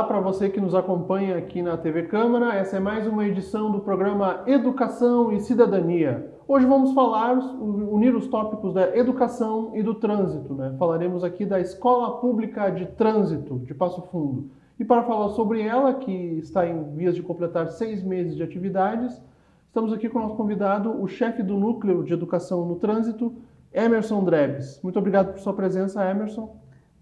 para você que nos acompanha aqui na TV Câmara. Essa é mais uma edição do programa Educação e Cidadania. Hoje vamos unir os tópicos da educação e do trânsito, né? Falaremos aqui da Escola Pública de Trânsito de Passo Fundo. E para falar sobre ela, que está em vias de completar 6 meses de atividades, estamos aqui com o nosso convidado, o chefe do Núcleo de Educação no Trânsito, Emerson Drebes. Muito obrigado por sua presença, Emerson.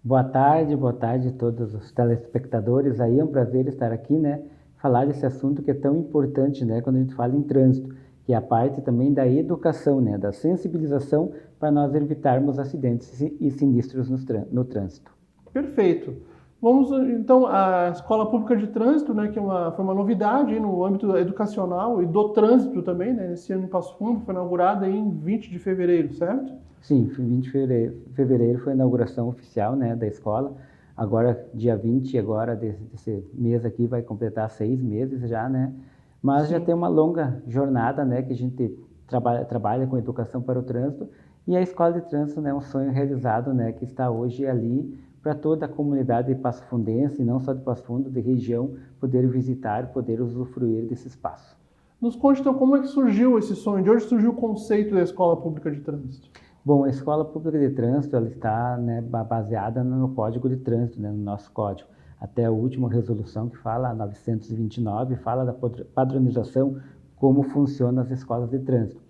Boa tarde a todos os telespectadores. Aí é um prazer estar aqui, né? Falar desse assunto que é tão importante, né? Quando a gente fala em trânsito, que é a parte também da educação, né? Da sensibilização para nós evitarmos acidentes e sinistros no trânsito. Perfeito. Vamos então à Escola Pública de Trânsito, né? Que foi uma novidade no âmbito educacional e do trânsito também, né? Esse ano em Passo Fundo foi inaugurada em 20 de fevereiro, certo? Sim, 20 de fevereiro foi a inauguração oficial, né, da escola. Agora, dia 20 agora desse mês aqui, vai completar 6 meses já, né? Mas Sim. já tem uma longa jornada, né, que a gente trabalha com educação para o trânsito. E a escola de trânsito, né, é um sonho realizado, né, que está hoje ali para toda a comunidade passofundense, e não só de Passo Fundo, de região, poder visitar, poder usufruir desse espaço. Nos conte então como é que surgiu esse sonho, de onde surgiu o conceito da Escola Pública de Trânsito? Bom, a Escola Pública de Trânsito ela está, né, baseada no Código de Trânsito, né, no nosso código. Até a última resolução que fala, a 929, fala da padronização, como funcionam as escolas de trânsito.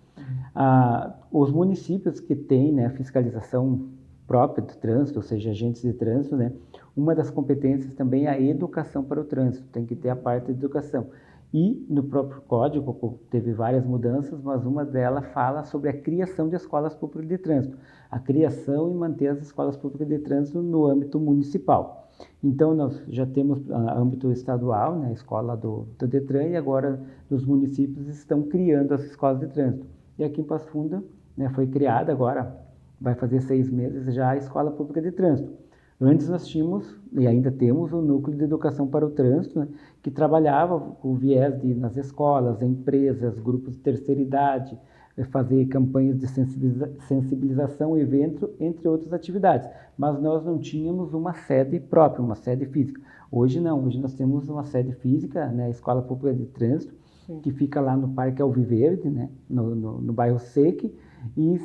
Os municípios que têm, né, fiscalização própria do trânsito, ou seja, agentes de trânsito, né, uma das competências também é a educação para o trânsito, tem que ter a parte de educação. E no próprio código teve várias mudanças, mas uma delas fala sobre a criação de escolas públicas de trânsito, a criação e manter as escolas públicas de trânsito no âmbito municipal. Então nós já temos âmbito estadual, né, a escola do Detran, e agora os municípios estão criando as escolas de trânsito. E aqui em Passo Fundo, né, foi criada agora, vai fazer 6 meses já a escola pública de trânsito. Antes nós tínhamos, e ainda temos, o Núcleo de Educação para o Trânsito, né, que trabalhava com o viés de ir nas escolas, empresas, grupos de terceira idade, fazer campanhas de sensibilização, eventos, entre outras atividades. Mas nós não tínhamos uma sede própria, uma sede física. Hoje não, hoje nós temos uma sede física, né, a Escola Pública de Trânsito, sim, que fica lá no Parque Alviverde, né, no bairro Seque, e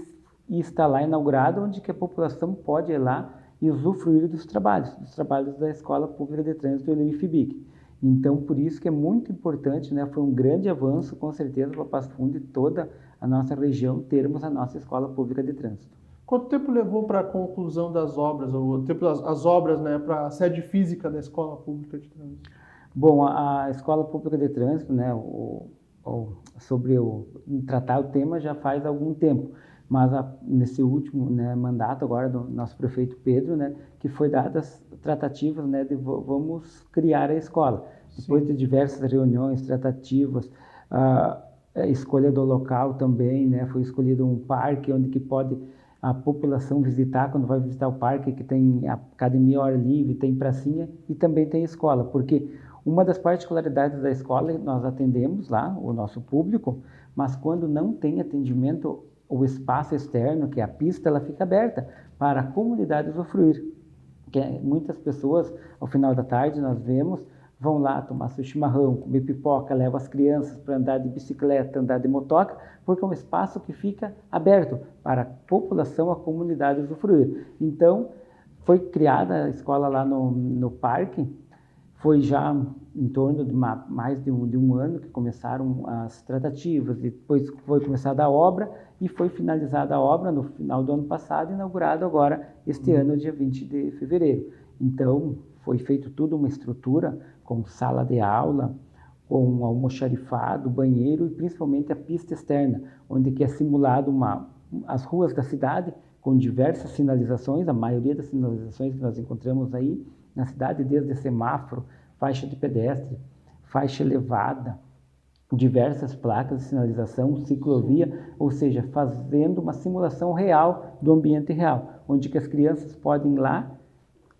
está lá inaugurado, onde que a população pode ir lá e usufruir dos trabalhos da Escola Pública de Trânsito e do IFBIC. Então, por isso que é muito importante, né? Foi um grande avanço, com certeza, para Passo Fundo e toda a nossa região, termos a nossa Escola Pública de Trânsito. Quanto tempo levou para a conclusão das obras, ou as obras, né, para a sede física da Escola Pública de Trânsito? Bom, a Escola Pública de Trânsito, né, tratar o tema já faz algum tempo. Mas nesse último, né, mandato agora do nosso prefeito Pedro, né, que foi dadas tratativas, né, de vamos criar a escola. Sim. Depois de diversas reuniões, tratativas, a escolha do local também, né, foi escolhido um parque onde que pode a população visitar, quando vai visitar o parque, que tem academia ao ar livre, tem pracinha e também tem escola, porque uma das particularidades da escola, nós atendemos lá o nosso público, mas quando não tem atendimento, o espaço externo, que é a pista, ela fica aberta para a comunidade usufruir. Muitas pessoas, ao final da tarde, nós vemos, vão lá tomar seu chimarrão, comer pipoca, levam as crianças para andar de bicicleta, andar de motoca, porque é um espaço que fica aberto para a população, a comunidade usufruir. Então, foi criada a escola lá no parque, foi já em torno de mais de um ano que começaram as tratativas, depois foi começada a obra e foi finalizada a obra no final do ano passado, inaugurado agora este ano, dia 20 de fevereiro. Então, foi feito tudo uma estrutura com sala de aula, com almoxarifado, banheiro e principalmente a pista externa, onde que é simulado as ruas da cidade com diversas sinalizações, a maioria das sinalizações que nós encontramos aí na cidade, desde semáforo, faixa de pedestre, faixa elevada, diversas placas de sinalização, ciclovia, ou seja, fazendo uma simulação real do ambiente real, onde que as crianças podem ir lá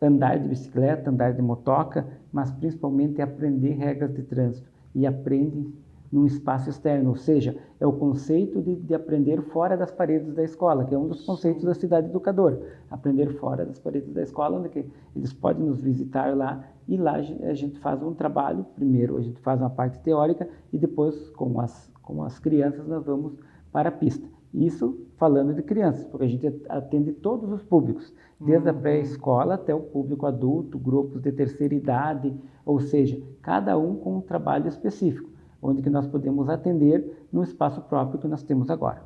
andar de bicicleta, andar de motoca, mas principalmente aprender regras de trânsito e aprendem num espaço externo, ou seja, é o conceito de aprender fora das paredes da escola, que é um dos conceitos da cidade educadora, aprender fora das paredes da escola, onde que eles podem nos visitar lá, e lá a gente faz um trabalho, primeiro a gente faz uma parte teórica, e depois com as crianças nós vamos para a pista. Isso falando de crianças, porque a gente atende todos os públicos, desde a pré-escola até o público adulto, grupos de terceira idade, ou seja, cada um com um trabalho específico, onde que nós podemos atender no espaço próprio que nós temos agora.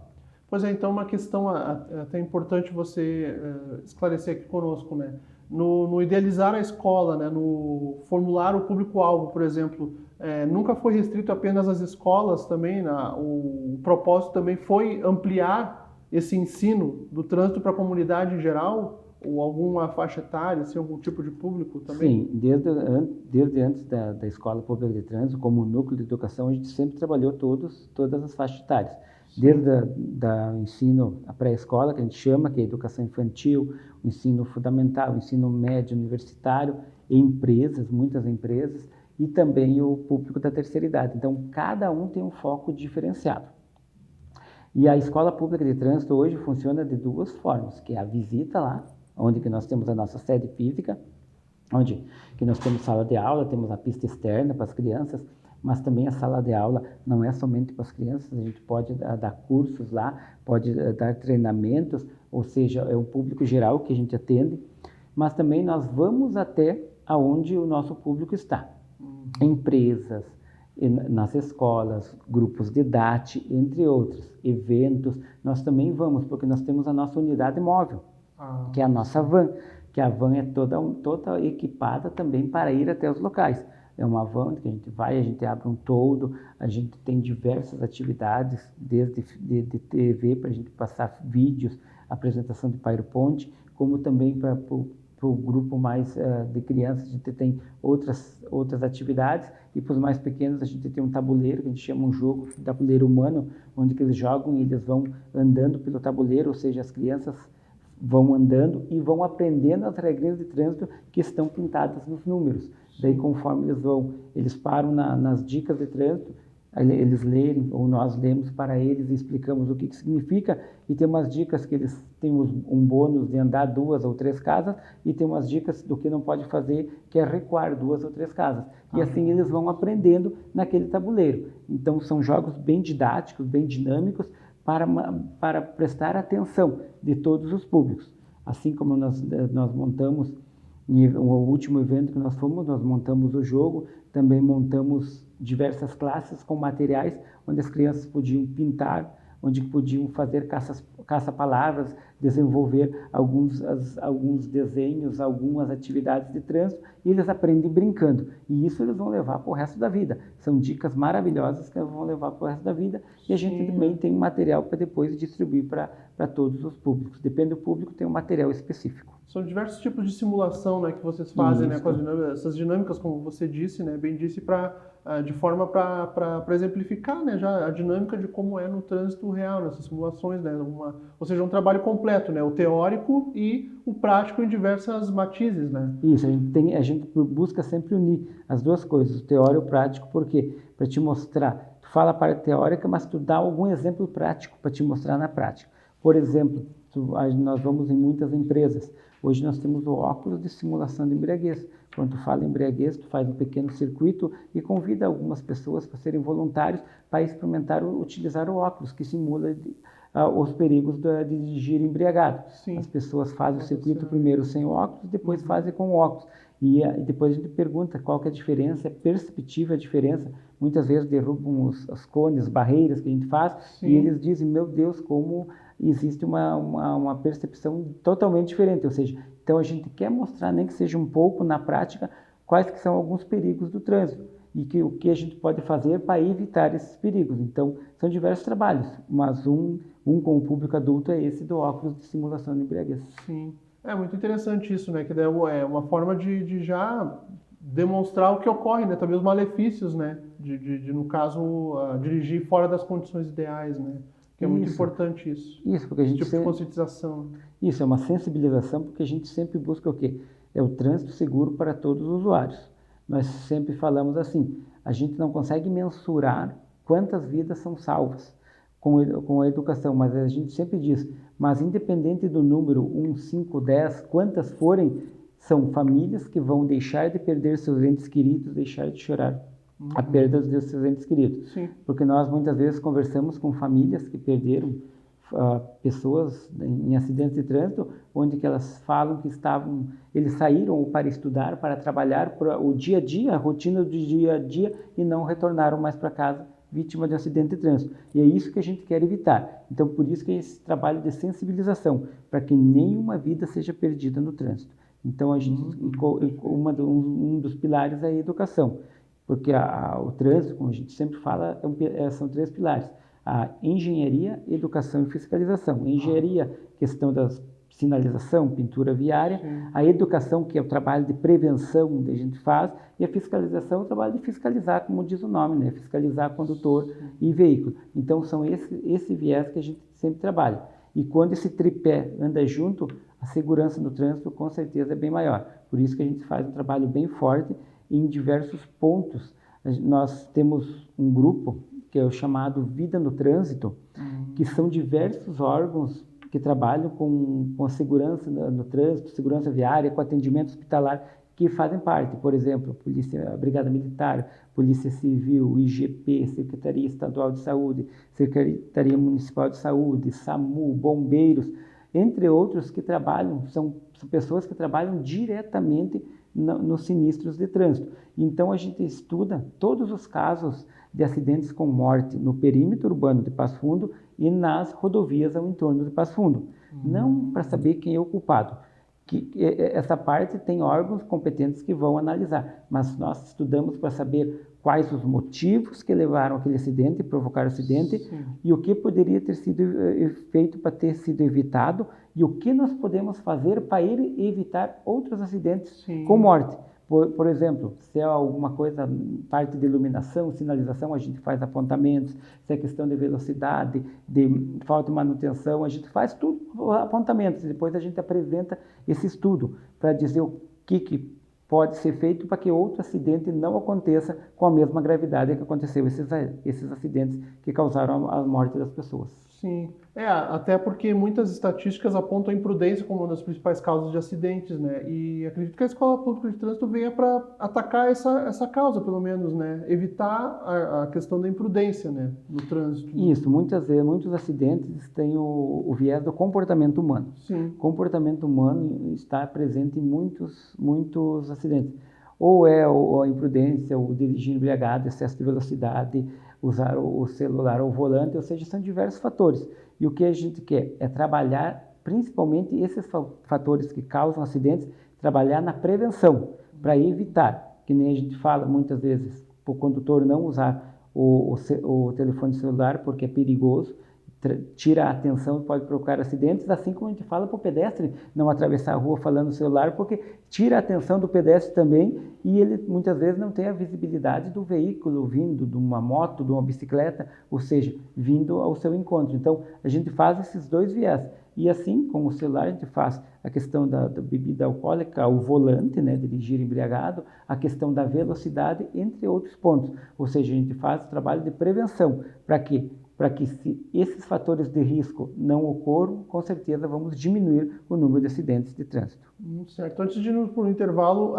Pois é, então uma questão até importante você esclarecer aqui conosco, né? No idealizar a escola, né? No formular o público-alvo, por exemplo, nunca foi restrito apenas às escolas também, né? O propósito também foi ampliar esse ensino do trânsito para a comunidade em geral, ou alguma faixa etária, assim, algum tipo de público também? Sim, desde antes da Escola Pública de Trânsito, como núcleo de educação, a gente sempre trabalhou todas as faixas etárias. Desde da ensino, a pré-escola, que a gente chama, que é a educação infantil, o ensino fundamental, o ensino médio, universitário, empresas, muitas empresas, e também o público da terceira idade. Então, cada um tem um foco diferenciado. E a Escola Pública de Trânsito hoje funciona de duas formas, que é a visita lá, onde que nós temos a nossa sede física, onde que nós temos sala de aula, temos a pista externa para as crianças, mas também a sala de aula não é somente para as crianças, a gente pode dar cursos lá, pode dar treinamentos, ou seja, é um público geral que a gente atende, mas também nós vamos até aonde o nosso público está. Empresas, nas escolas, grupos de DAT, entre outros, eventos, nós também vamos, porque nós temos a nossa unidade móvel, que é a nossa van, que a van é toda equipada também para ir até os locais. É uma van que a gente vai, a gente abre um toldo, a gente tem diversas atividades, desde de TV para a gente passar vídeos, apresentação de PowerPoint, como também para o grupo mais de crianças, a gente tem outras atividades, e para os mais pequenos a gente tem um tabuleiro, que a gente chama um jogo, tabuleiro humano, onde que eles jogam e eles vão andando pelo tabuleiro, ou seja, as crianças vão andando e vão aprendendo as regras de trânsito que estão pintadas nos números. Daí, conforme eles param nas dicas de trânsito, eles lerem, ou nós lemos para eles e explicamos o que significa, e tem umas dicas que eles têm um bônus de andar 2 ou 3 casas, e tem umas dicas do que não pode fazer, que é recuar 2 ou 3 casas. E assim eles vão aprendendo naquele tabuleiro. Então, são jogos bem didáticos, bem dinâmicos, para prestar atenção de todos os públicos. Assim como nós montamos, o último evento que nós fomos, nós montamos o jogo, também montamos diversas classes com materiais, onde as crianças podiam pintar, onde podiam fazer caça-palavras, desenvolver alguns desenhos, algumas atividades de trânsito, e eles aprendem brincando. E isso eles vão levar para o resto da vida. São dicas maravilhosas que eles vão levar para o resto da vida, e a gente também tem um material para depois distribuir para todos os públicos. Depende do público, tem um material específico. São diversos tipos de simulação, né, que vocês fazem, né, com essas dinâmicas, como você disse, né, bem disse, de forma para exemplificar, né, já a dinâmica de como é no trânsito real, nessas simulações, né, ou seja, um trabalho completo, né, o teórico e o prático em diversas matizes, né. Isso, a gente busca sempre unir as duas coisas, o teórico e o prático, por quê? Para te mostrar, tu fala a parte teórica, mas tu dá algum exemplo prático para te mostrar na prática. Por exemplo, nós vamos em muitas empresas. Hoje nós temos o óculos de simulação de embriaguez. Quando tu fala em embriaguez, tu faz um pequeno circuito e convida algumas pessoas para serem voluntários para experimentar utilizar o óculos, que simula os perigos de dirigir embriagado. Sim. As pessoas fazem o circuito primeiro sem óculos, depois fazem com óculos. E depois a gente pergunta qual que é a diferença, é perceptível a diferença. Muitas vezes derrubam os cones, barreiras que a gente faz, sim, e eles dizem, meu Deus, como existe uma percepção totalmente diferente. Ou seja, então a gente quer mostrar, nem que seja um pouco na prática, quais que são alguns perigos do trânsito e o que a gente pode fazer para evitar esses perigos. Então, são diversos trabalhos, mas um com o público adulto é esse do óculos de simulação de embriaguez. Sim. É muito interessante isso, né? Que daí é uma forma de já demonstrar o que ocorre, né? Também os malefícios, né? No caso, dirigir fora das condições ideais, né? Que é muito importante isso. Isso, porque a gente tipo de conscientização. Isso, é uma sensibilização, porque a gente sempre busca o quê? É o trânsito seguro para todos os usuários. Nós sempre falamos assim, a gente não consegue mensurar quantas vidas são salvas com a educação, mas a gente sempre diz, mas independente do número 1, 5, 10, quantas forem, são famílias que vão deixar de perder seus entes queridos, deixar de chorar a perda dos seus entes queridos. Sim. Porque nós muitas vezes conversamos com famílias que perderam pessoas em acidentes de trânsito, onde que elas falam que eles saíram para estudar, para trabalhar para o dia a dia, a rotina do dia a dia, e não retornaram mais para casa vítima de um acidente de trânsito. E é isso que a gente quer evitar. Então, por isso que é esse trabalho de sensibilização, para que nenhuma vida seja perdida no trânsito. Então, a gente, um dos pilares é a educação, porque o trânsito, como a gente sempre fala, são 3 pilares: a engenharia, educação e fiscalização. Engenharia, questão da sinalização, pintura viária. Sim. A educação, que é o trabalho de prevenção que a gente faz, e a fiscalização é o trabalho de fiscalizar, como diz o nome, né? Fiscalizar condutor e veículo. Então, são esse viés que a gente sempre trabalha. E quando esse tripé anda junto, a segurança no trânsito com certeza é bem maior. Por isso que a gente faz um trabalho bem forte em diversos pontos. Nós temos um grupo que é o chamado Vida no Trânsito, que são diversos órgãos que trabalham com a segurança no trânsito, segurança viária, com atendimento hospitalar, que fazem parte, por exemplo, a Brigada Militar, Polícia Civil, IGP, Secretaria Estadual de Saúde, Secretaria Municipal de Saúde, SAMU, Bombeiros, entre outros que trabalham, são pessoas que trabalham diretamente nos sinistros de trânsito. Então, a gente estuda todos os casos de acidentes com morte no perímetro urbano de Passo Fundo e nas rodovias ao entorno de Passo Fundo. Não para saber quem é o culpado. Essa parte tem órgãos competentes que vão analisar, mas nós estudamos para saber quais os motivos que levaram aquele acidente, provocaram o acidente, Sim. e o que poderia ter sido feito para ter sido evitado, e o que nós podemos fazer para evitar outros acidentes Sim. com morte. Por exemplo, se é alguma coisa, parte de iluminação, sinalização, a gente faz apontamentos. Se é questão de velocidade, de falta de manutenção, a gente faz tudo, apontamentos. Depois a gente apresenta esse estudo para dizer o que pode ser feito para que outro acidente não aconteça com a mesma gravidade que aconteceu esses acidentes que causaram a morte das pessoas. Sim, até porque muitas estatísticas apontam a imprudência como uma das principais causas de acidentes, né? E acredito que a Escola Pública de Trânsito venha para atacar essa causa, pelo menos, né? Evitar a questão da imprudência, né? No trânsito. Isso, muitas vezes, muitos acidentes têm o viés do comportamento humano. Sim. O comportamento humano está presente em muitos acidentes. Ou é a imprudência, o dirigir embriagado, excesso de velocidade, usar o celular ou o volante, ou seja, são diversos fatores. E o que a gente quer é trabalhar, principalmente esses fatores que causam acidentes, trabalhar na prevenção, para evitar, que nem a gente fala muitas vezes, para o condutor não usar o telefone celular porque é perigoso, tira a atenção e pode provocar acidentes, assim como a gente fala para o pedestre não atravessar a rua falando no celular, porque tira a atenção do pedestre também, e ele muitas vezes não tem a visibilidade do veículo vindo, de uma moto, de uma bicicleta, ou seja, vindo ao seu encontro. Então, a gente faz esses 2 viés. E assim, com o celular, a gente faz a questão da bebida alcoólica, o volante, né, dirigir embriagado, a questão da velocidade, entre outros pontos. Ou seja, a gente faz o trabalho de prevenção. Para quê? Para que se esses fatores de risco não ocorram, com certeza vamos diminuir o número de acidentes de trânsito. Certo. Antes de irmos para o intervalo,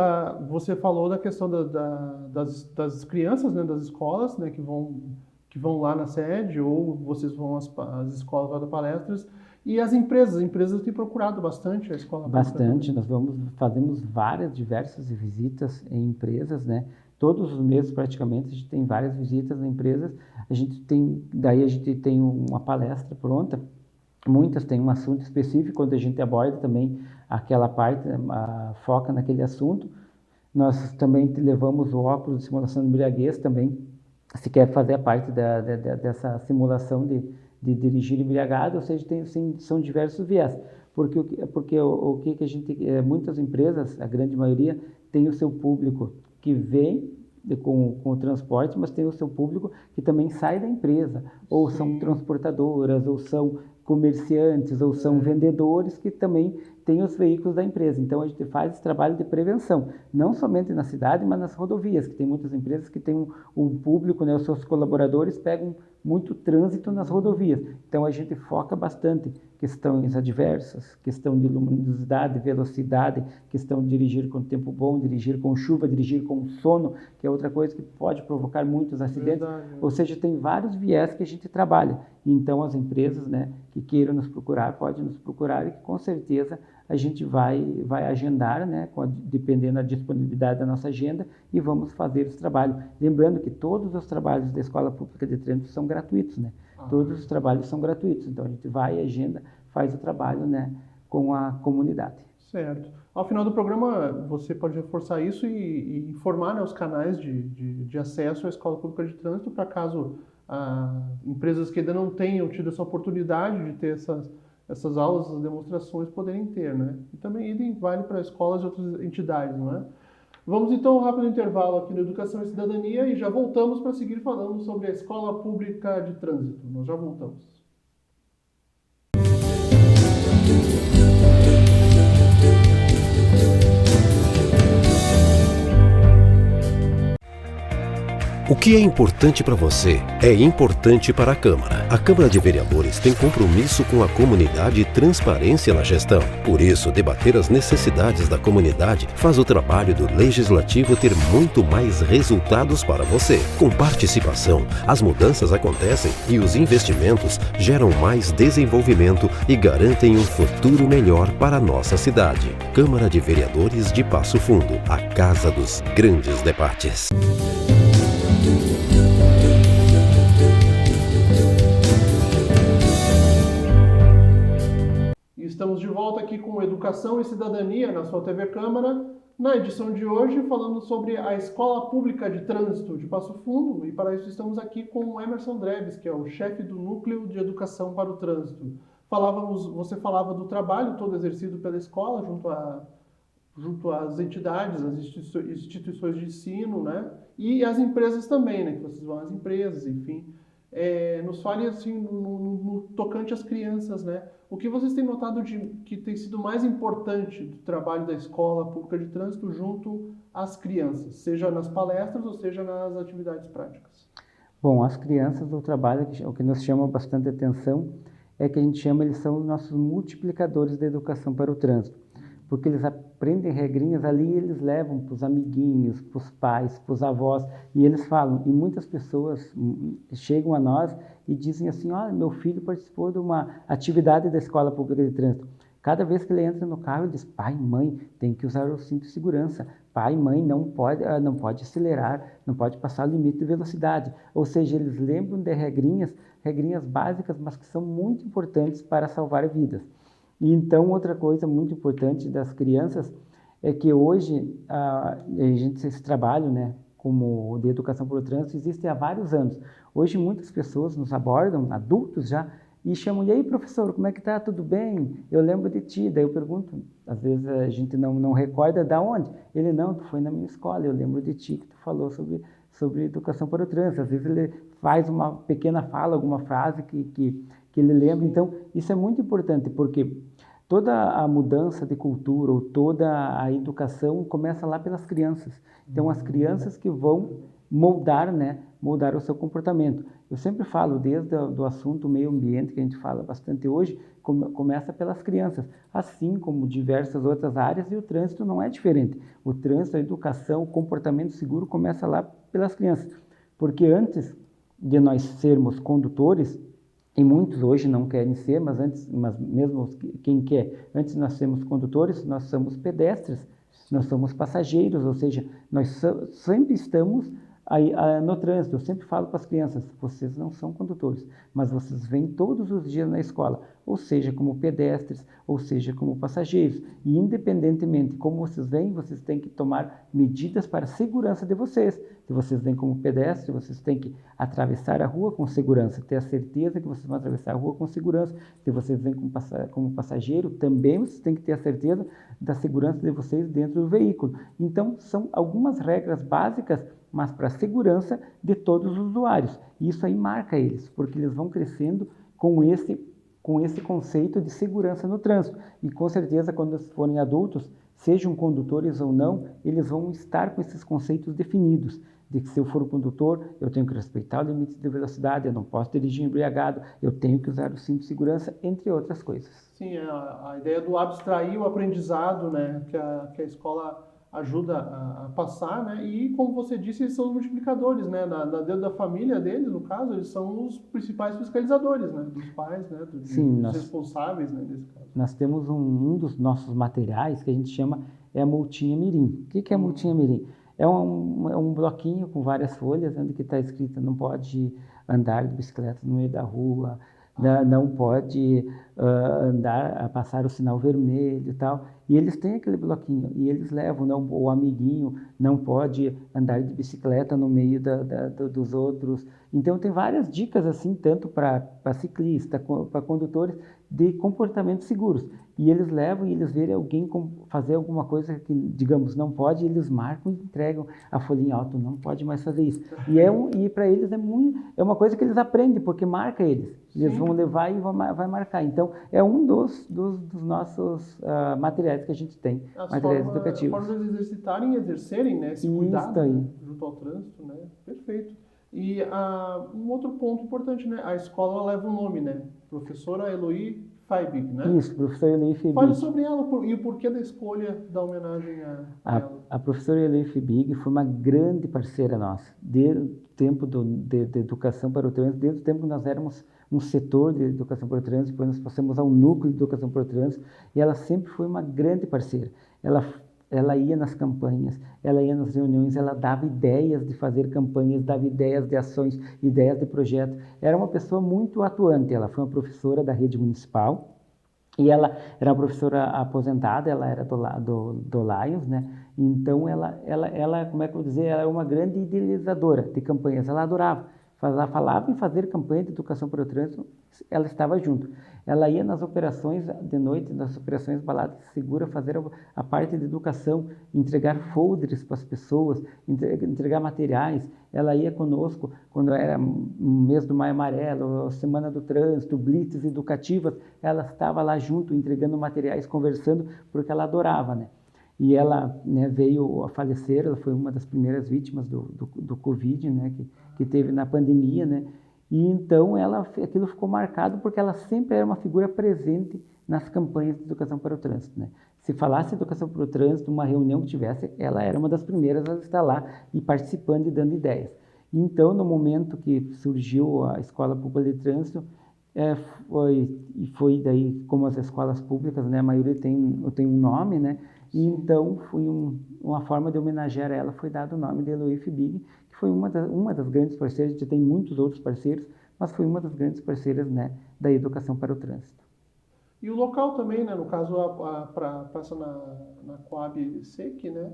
você falou da questão das crianças, né, das escolas, né, que vão lá na sede, ou vocês vão às escolas lá da palestras, e as empresas têm procurado bastante a escola. Bastante, nós fazemos diversas visitas em empresas, né? Todos os meses praticamente a gente tem várias visitas em empresas. A gente tem uma palestra pronta. Muitas têm um assunto específico, onde a gente aborda também aquela parte, foca naquele assunto. Nós também levamos o óculos de simulação de embriaguez também, se quer fazer a parte dessa simulação de dirigir embriagado, ou seja, são diversos viés. Porque o que a gente, muitas empresas, a grande maioria, tem o seu público que vem com o transporte, mas tem o seu público que também sai da empresa, ou são transportadoras, ou são comerciantes, ou são vendedores que também tem os veículos da empresa. Então, a gente faz esse trabalho de prevenção, não somente na cidade, mas nas rodovias, que tem muitas empresas que têm o público, né, os seus colaboradores pegam muito trânsito nas rodovias. Então, a gente foca bastante questões adversas, questão de luminosidade, velocidade, questão de dirigir com tempo bom, dirigir com chuva, dirigir com sono, que é outra coisa que pode provocar muitos acidentes. Verdade. Ou seja, tem vários viés que a gente trabalha. Então, as empresas, né, que queiram nos procurar, podem nos procurar e com certeza a gente vai agendar, né, dependendo da disponibilidade da nossa agenda, e vamos fazer esse trabalho. Lembrando que todos os trabalhos da Escola Pública de Trânsito são gratuitos, né? Todos os trabalhos são gratuitos, então a gente vai, agenda, faz o trabalho, né, com a comunidade. Certo. Ao final do programa, você pode reforçar isso e informar, né, os canais de acesso à Escola Pública de Trânsito, para caso empresas que ainda não tenham tido essa oportunidade de ter essas aulas, essas demonstrações, poderem ter, né? E também idem vale para escolas e outras entidades, não é? Vamos então a um rápido intervalo aqui no Educação e Cidadania e já voltamos para seguir falando sobre a Escola Pública de Trânsito. Nós já voltamos. O que é importante para você é importante para a Câmara. A Câmara de Vereadores tem compromisso com a comunidade e transparência na gestão. Por isso, debater as necessidades da comunidade faz o trabalho do Legislativo ter muito mais resultados para você. Com participação, as mudanças acontecem e os investimentos geram mais desenvolvimento e garantem um futuro melhor para a nossa cidade. Câmara de Vereadores de Passo Fundo, a casa dos grandes debates. Estamos de volta aqui com Educação e Cidadania na sua TV Câmara, na edição de hoje falando sobre a Escola Pública de Trânsito de Passo Fundo, e para isso estamos aqui com o Emerson Dreves, que é o chefe do Núcleo de Educação para o Trânsito. Você falava do trabalho todo exercido pela escola junto às entidades, às instituições de ensino, né? E as empresas também, né? Que vocês vão às empresas, enfim. Nos fale assim no tocante às crianças, né? O que vocês têm notado que tem sido mais importante do trabalho da Escola Pública de Trânsito junto às crianças, seja nas palestras ou seja nas atividades práticas? Bom, as crianças, o trabalho, o que nos chama bastante atenção é que a gente chama, eles são nossos multiplicadores da educação para o trânsito, porque eles aprendem regrinhas ali e eles levam para os amiguinhos, para os pais, para os avós, e eles falam, e muitas pessoas chegam a nós e dizem assim, olha, meu filho participou de uma atividade da Escola Pública de Trânsito. Cada vez que ele entra no carro, ele diz, pai, mãe, tem que usar o cinto de segurança, pai, mãe, não pode acelerar, não pode passar o limite de velocidade. Ou seja, eles lembram de regrinhas básicas, mas que são muito importantes para salvar vidas. E então, outra coisa muito importante das crianças é que hoje esse trabalho, né, como de educação para o trânsito, existe há vários anos. Hoje muitas pessoas nos abordam, adultos já, e chamam, e aí professor, como é que tá? Tudo bem? Eu lembro de ti. Daí eu pergunto, às vezes a gente não recorda de onde? Ele, não, tu foi na minha escola, eu lembro de ti que tu falou sobre educação para o trânsito. Às vezes ele faz uma pequena fala, alguma frase que ele lembra. Então, isso é muito importante, porque toda a mudança de cultura ou toda a educação começa lá pelas crianças. Então, as crianças que vão moldar o seu comportamento. Eu sempre falo, desde do assunto meio ambiente, que a gente fala bastante hoje, começa pelas crianças, assim como diversas outras áreas, e o trânsito não é diferente. O trânsito, a educação, o comportamento seguro começa lá pelas crianças. Porque antes de nós sermos condutores, e muitos hoje não querem ser, mas mesmo quem quer, antes de nós sermos condutores, nós somos pedestres, nós somos passageiros, ou seja, nós sempre estamos no trânsito. Eu sempre falo para as crianças, vocês não são condutores, mas vocês vêm todos os dias na escola, ou seja, como pedestres, ou seja, como passageiros. E independentemente de como vocês vêm, vocês têm que tomar medidas para a segurança de vocês. Se vocês vêm como pedestre, vocês têm que atravessar a rua com segurança, ter a certeza que vocês vão atravessar a rua com segurança. Se vocês vêm como passageiro, também vocês têm que ter a certeza da segurança de vocês dentro do veículo. Então, são algumas regras básicas, mas para a segurança de todos os usuários. E isso aí marca eles, porque eles vão crescendo com com esse conceito de segurança no trânsito. E com certeza, quando forem adultos, sejam condutores ou não, eles vão estar com esses conceitos definidos, de que se eu for condutor, eu tenho que respeitar o limite de velocidade, eu não posso dirigir embriagado, eu tenho que usar o cinto de segurança, entre outras coisas. Sim, a ideia do abstrair o aprendizado, né, que a escola ajuda a passar, né, e como você disse, eles são os multiplicadores, né, dentro da família deles, no caso, eles são os principais fiscalizadores, né, dos pais, né, dos responsáveis, né, nesse caso. Nós temos um dos nossos materiais que a gente chama a multinha mirim. O que é a multinha mirim? É um bloquinho com várias folhas, onde que está escrito não pode andar de bicicleta no meio da rua, não pode passar o sinal vermelho e tal. E eles têm aquele bloquinho, e eles levam, o amiguinho não pode andar de bicicleta no meio dos outros. Então tem várias dicas assim, tanto para ciclista, para condutores, de comportamentos seguros. E eles levam e eles verem alguém fazer alguma coisa que, digamos, não pode, eles marcam e entregam a folhinha alta, não pode mais fazer isso. E para eles é uma coisa que eles aprendem, porque marca eles. Eles vão levar e vai marcar. Então, é um dos nossos materiais que a gente tem, materiais educativos. As formas de exercitarem e exercerem, né, esse cuidado junto ao trânsito, né? Perfeito. E um outro ponto importante, né? A escola leva um nome, né? Professora Eloy Feibig, né? Isso, professora Eloy Feibig. Fale sobre ela e o porquê da escolha da homenagem a ela. A professora Eloy Feibig foi uma grande parceira nossa, desde o tempo de educação para o trânsito, desde o tempo que nós éramos um setor de educação para o trânsito, depois nós passamos ao núcleo de educação para o trânsito, e ela sempre foi uma grande parceira. Ela ia nas campanhas, ela ia nas reuniões, ela dava ideias de fazer campanhas, dava ideias de ações, ideias de projetos. Era uma pessoa muito atuante, ela foi uma professora da rede municipal, e ela era uma professora aposentada, ela era do Lions, né? Então ela, como é que eu vou dizer, ela é uma grande idealizadora de campanhas, ela adorava. Ela falava em fazer campanha de educação para o trânsito, ela estava junto. Ela ia nas operações de noite, nas operações Balada Segura, fazer a parte de educação, entregar folders para as pessoas, entregar materiais. Ela ia conosco quando era mês do Maio Amarelo, Semana do Trânsito, blitz educativas. Ela estava lá junto, entregando materiais, conversando, porque ela adorava, né? E ela, né, veio a falecer, ela foi uma das primeiras vítimas do Covid, né, que teve na pandemia, né, e então aquilo ficou marcado porque ela sempre era uma figura presente nas campanhas de educação para o trânsito, né. Se falasse educação para o trânsito, uma reunião que tivesse, ela era uma das primeiras a estar lá e participando e dando ideias. Então, no momento que surgiu a Escola Pública de Trânsito, foi daí, como as escolas públicas, né, a maioria tem um nome, né, e então foi uma forma de homenagear ela, foi dado o nome de Eloy Feibig, que foi uma das grandes parceiras, a gente tem muitos outros parceiros, mas foi uma das grandes parceiras, né, da educação para o trânsito. E o local também, né, no caso passa na Coab SEC, né,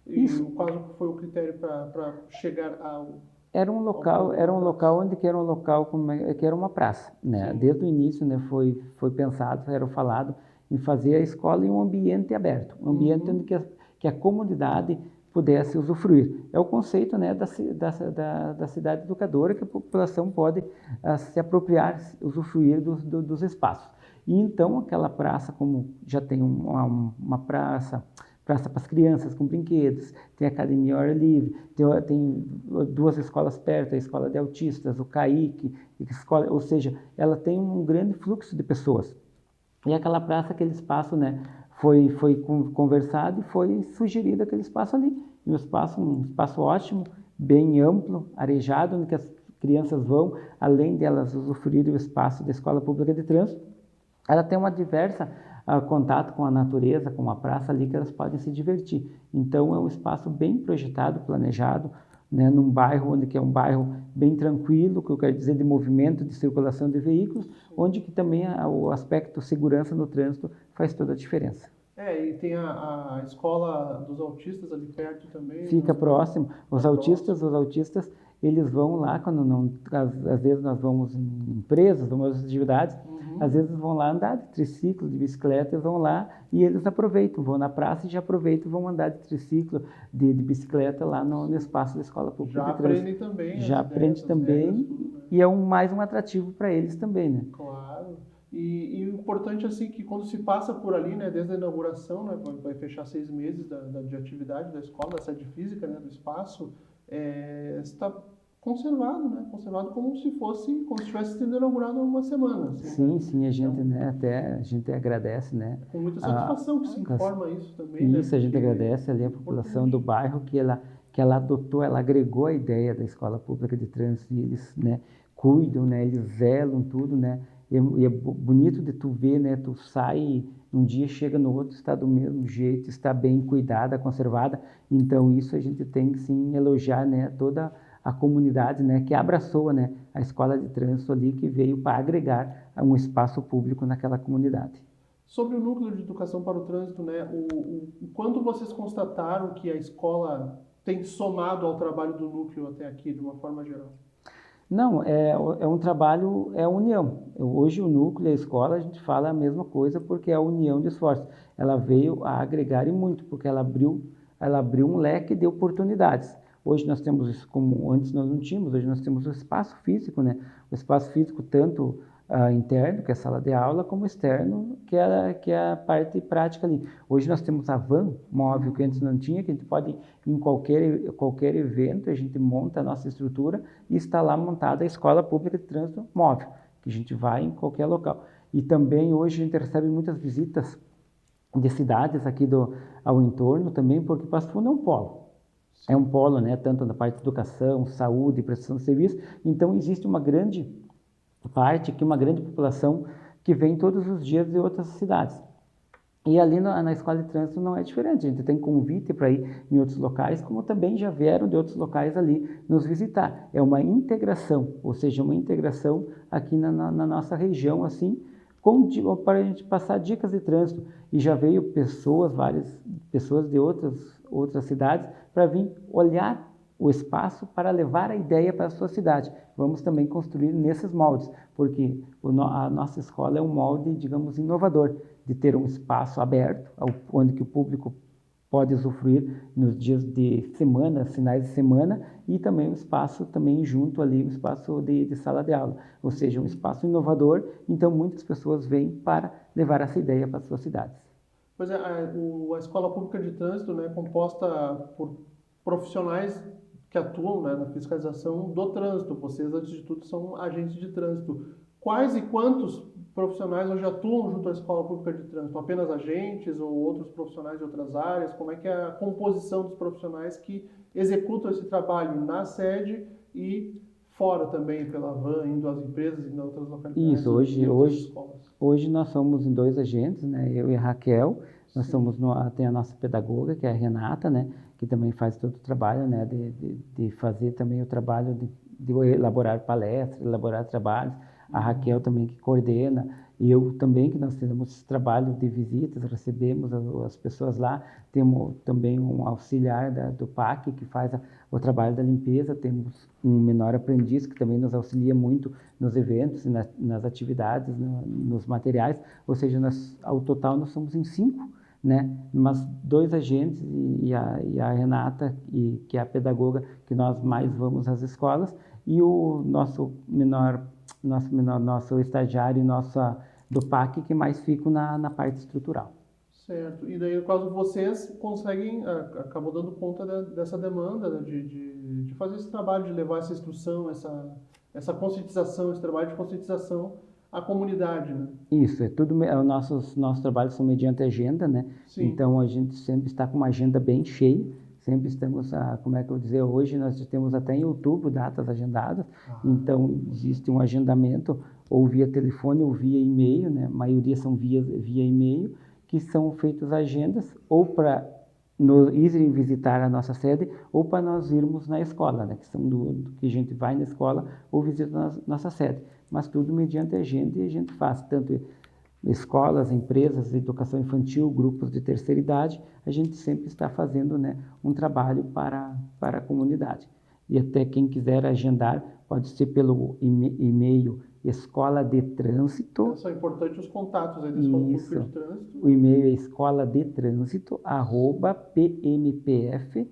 e o caso foi o critério para chegar ao... Era um local onde que era um local que era uma praça, né? Desde o início, né, foi pensado, era falado em fazer a escola em um ambiente aberto, um ambiente onde que a comunidade pudesse usufruir. É o conceito, né, da cidade educadora, que a população pode se apropriar, usufruir dos espaços. E então aquela praça, como já tem uma praça para as crianças com brinquedos, tem academia ao ar livre, tem duas escolas perto, a escola de autistas, o CAIC, ou seja, ela tem um grande fluxo de pessoas. E aquela praça, aquele espaço, né, foi conversado e foi sugerido aquele espaço ali. E um espaço ótimo, bem amplo, arejado, onde as crianças vão, além de elas usufruírem do espaço da Escola Pública de Trânsito, ela tem uma diversa contato com a natureza, com a praça ali, que elas podem se divertir. Então, é um espaço bem projetado, planejado, né, num bairro que é um bairro bem tranquilo, que eu quero dizer de movimento, de circulação de veículos, onde que também o aspecto segurança no trânsito faz toda a diferença. E tem a escola dos autistas ali perto também. Fica próximo. Os autistas, eles vão lá, quando não, às vezes nós vamos em empresas, vamos às atividades, às vezes vão lá andar de triciclo, de bicicleta, eles vão lá e eles aproveitam, vão na praça e já aproveitam e vão andar de triciclo, de bicicleta lá no espaço da Escola Pública de Trânsito. Aprendem também. Já aprende também, e é mais um atrativo para eles também, né? Claro. E o importante assim que quando se passa por ali, né, desde a inauguração, né, vai fechar 6 meses de atividade da escola, da sede física, né, do espaço, está conservado, né, conservado como se tivesse sido inaugurado há uma semana. Assim, Sim, né? sim, a gente, Então, né, até a gente agradece, né, com muita a, satisfação que se com as- informa isso também, né, isso, a gente porque agradece ali é a população do importante. bairro que ela adotou, ela agregou a ideia da escola pública de trânsito e eles, né, cuidam, né, eles zelam tudo, né, e é bonito de tu ver, né, tu sai um dia, chega no outro, está do mesmo jeito, está bem cuidada, conservada, então isso a gente tem que sim elogiar, né, toda a comunidade, né, que abraçou, né, a escola de trânsito ali, que veio para agregar um espaço público naquela comunidade. Sobre o núcleo de educação para o trânsito, né, o quanto vocês constataram que a escola tem somado ao trabalho do núcleo até aqui, de uma forma geral? Não, é um trabalho, é união. Hoje o núcleo e a escola, a gente fala a mesma coisa porque é a união de esforços. Ela veio a agregar e muito, porque ela abriu um leque de oportunidades. Hoje nós temos isso como antes nós não tínhamos, hoje nós temos o espaço físico, né? O espaço físico tanto interno, que é a sala de aula, como externo, que é a parte prática ali. Hoje nós temos a van móvel que antes não tinha, que a gente pode ir em qualquer evento, a gente monta a nossa estrutura e está lá montada a Escola Pública de Trânsito Móvel, que a gente vai em qualquer local. E também hoje a gente recebe muitas visitas de cidades aqui ao entorno também, porque Passo Fundo é um polo. É um polo, né, tanto na parte de educação, saúde, prestação de serviço. Então existe uma grande parte, que uma grande população que vem todos os dias de outras cidades. E ali na escola de trânsito não é diferente, a gente tem convite para ir em outros locais, como também já vieram de outros locais ali nos visitar. É uma integração, ou seja, uma integração aqui na nossa região, assim, para a gente passar dicas de trânsito. E já veio várias pessoas de outras cidades para vir olhar o espaço para levar a ideia para a sua cidade. Vamos também construir nesses moldes, porque a nossa escola é um molde, digamos, inovador, de ter um espaço aberto, onde que o público pode usufruir nos dias de semana, finais de semana, e também um espaço também junto ali, um espaço de sala de aula, ou seja, um espaço inovador, então muitas pessoas vêm para levar essa ideia para as suas cidades. Pois é, a Escola Pública de Trânsito, né, é composta por profissionais que atuam, né, na fiscalização do trânsito. Vocês, antes de tudo, são agentes de trânsito. Quais e quantos profissionais hoje atuam junto à Escola Pública de Trânsito? Apenas agentes ou outros profissionais de outras áreas? Como é que é a composição dos profissionais que executam esse trabalho na sede e fora também, pela van, indo às empresas e em outras localidades? Isso, hoje nós somos em 2 agentes, né? Eu e a Raquel, nós tem a nossa pedagoga, que é a Renata, né? Que também faz todo o trabalho, né? De fazer também o trabalho de elaborar palestras, elaborar trabalhos. A Raquel também que coordena, e eu também, que nós temos esse trabalho de visitas, recebemos as pessoas lá, temos também um auxiliar do PAC, que faz o trabalho da limpeza, temos um menor aprendiz, que também nos auxilia muito nos eventos, nas atividades, nos materiais, ou seja, ao total nós somos em 5, né? Mas 2 agentes e a Renata, que é a pedagoga, que nós mais vamos às escolas, e o nosso estagiário do PAC, que mais ficam na parte estrutural. Certo. E daí, no caso, vocês conseguem, acabam dando conta dessa demanda, né, de fazer esse trabalho, de levar essa instrução, essa conscientização, esse trabalho de conscientização à comunidade, né? Isso, nossos trabalhos são mediante agenda, né? Sim. Então a gente sempre está com uma agenda bem cheia, sempre estamos, como é que eu vou dizer, hoje nós temos até em outubro datas agendadas, então existe um agendamento ou via telefone ou via e-mail, né? A maioria são via e-mail, que são feitas agendas ou para irem visitar a nossa sede ou para nós irmos na escola, né? Que são que a gente vai na escola ou visita a nossa sede, mas tudo mediante agenda e a gente faz, tanto escolas, empresas de educação infantil, grupos de terceira idade, a gente sempre está fazendo, né, um trabalho para a comunidade. E até quem quiser agendar, pode ser pelo e-mail Escola de Trânsito. São importantes os contatos aí da Escola Pública de Trânsito. O e-mail é escoladetrânsito@pmpf,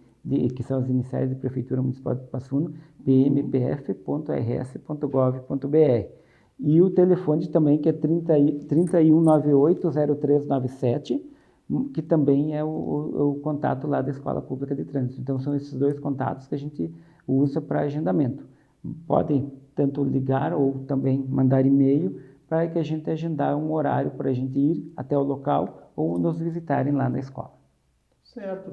que são as iniciais de Prefeitura Municipal de Passo Fundo, pmpf.rs.gov.br. E o telefone também, que é 3198-0397, que também é o contato lá da Escola Pública de Trânsito. Então, são esses dois contatos que a gente usa para agendamento. Podem tanto ligar ou também mandar e-mail para que a gente agendar um horário para a gente ir até o local ou nos visitarem lá na escola. Certo.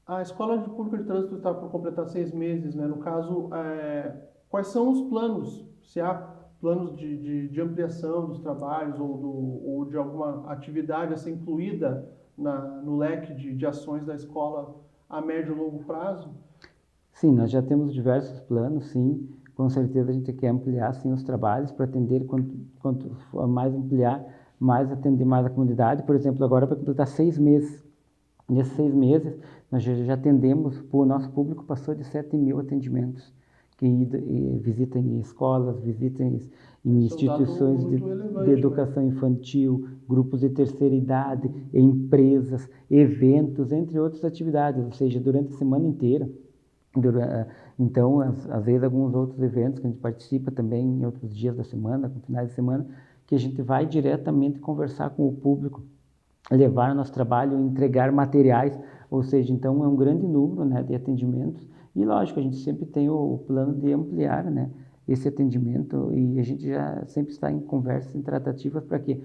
A Escola Pública de Trânsito está por completar 6 meses, né? No caso, quais são os planos? Se há planos de ampliação dos trabalhos ou de alguma atividade a ser incluída no leque de ações da escola a médio e longo prazo? Sim, nós já temos diversos planos, sim. Com certeza a gente quer ampliar, sim, os trabalhos para atender, quanto mais ampliar, mais atender mais a comunidade. Por exemplo, agora para completar 6 meses. Nesses 6 meses, nós já atendemos, o nosso público passou de 7.000 atendimentos, que visitem escolas, visitem em instituições de educação infantil, grupos de terceira idade, empresas, eventos, entre outras atividades, ou seja, durante a semana inteira. Então, às vezes, alguns outros eventos que a gente participa também em outros dias da semana, no finais de semana, que a gente vai diretamente conversar com o público, levar nosso trabalho, entregar materiais, ou seja, então é um grande número, né, de atendimentos. E lógico, a gente sempre tem o plano de ampliar, né, esse atendimento, e a gente já sempre está em conversas, em tratativas para quê?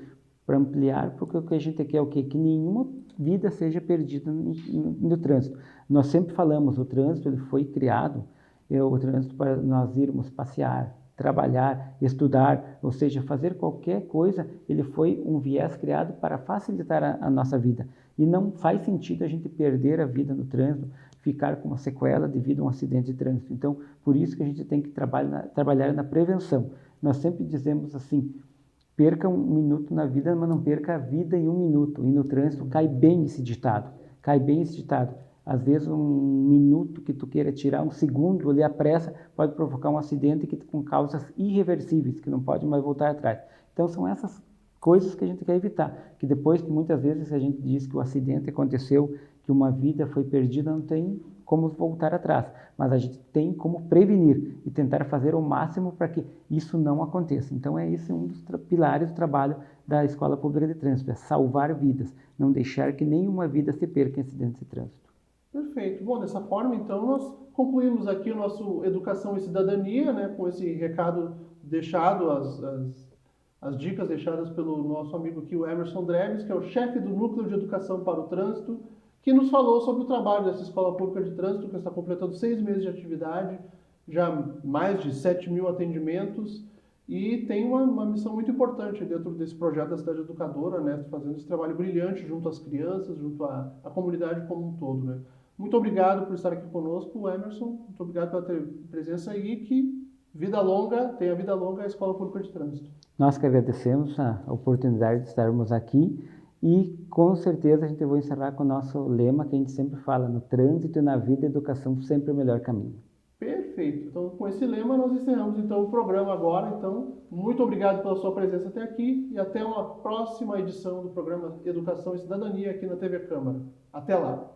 Para ampliar, porque o que a gente quer é o quê? Que nenhuma vida seja perdida no trânsito. Nós sempre falamos, o trânsito ele foi criado, o trânsito para nós irmos passear, trabalhar, estudar, ou seja, fazer qualquer coisa, ele foi um viés criado para facilitar a nossa vida. E não faz sentido a gente perder a vida no trânsito, ficar com uma sequela devido a um acidente de trânsito. Então, por isso que a gente tem que trabalhar na prevenção. Nós sempre dizemos assim, perca 1 minuto na vida, mas não perca a vida em 1 minuto. E no trânsito cai bem esse ditado, cai bem esse ditado. Às vezes 1 minuto que tu queira tirar, 1 segundo ali, a pressa pode provocar um acidente com causas irreversíveis, que não pode mais voltar atrás. Então são essas coisas que a gente quer evitar, que depois que muitas vezes a gente diz que o acidente aconteceu, que uma vida foi perdida, não tem como voltar atrás, mas a gente tem como prevenir e tentar fazer o máximo para que isso não aconteça. Então esse um dos pilares do trabalho da Escola Pública de Trânsito, é salvar vidas, não deixar que nenhuma vida se perca em acidentes de trânsito. Perfeito. Bom, dessa forma, então, nós concluímos aqui o nosso Educação e Cidadania, né, com esse recado deixado, as dicas deixadas pelo nosso amigo aqui, o Emerson Dreves, que é o chefe do Núcleo de Educação para o Trânsito, que nos falou sobre o trabalho dessa Escola Pública de Trânsito, que está completando 6 meses de atividade, já mais de 7.000 atendimentos, e tem uma missão muito importante dentro desse projeto da Cidade Educadora, né, fazendo esse trabalho brilhante junto às crianças, junto à comunidade como um todo, né. Muito obrigado por estar aqui conosco, Emerson. Muito obrigado pela tua presença aí. Que tenha vida longa a Escola Pública de Trânsito. Nós que agradecemos a oportunidade de estarmos aqui e com certeza a gente vai encerrar com o nosso lema que a gente sempre fala, no trânsito e na vida, educação sempre o melhor caminho. Perfeito. Então, com esse lema, nós encerramos então o programa agora. Então, muito obrigado pela sua presença até aqui e até uma próxima edição do programa Educação e Cidadania aqui na TV Câmara. Até lá!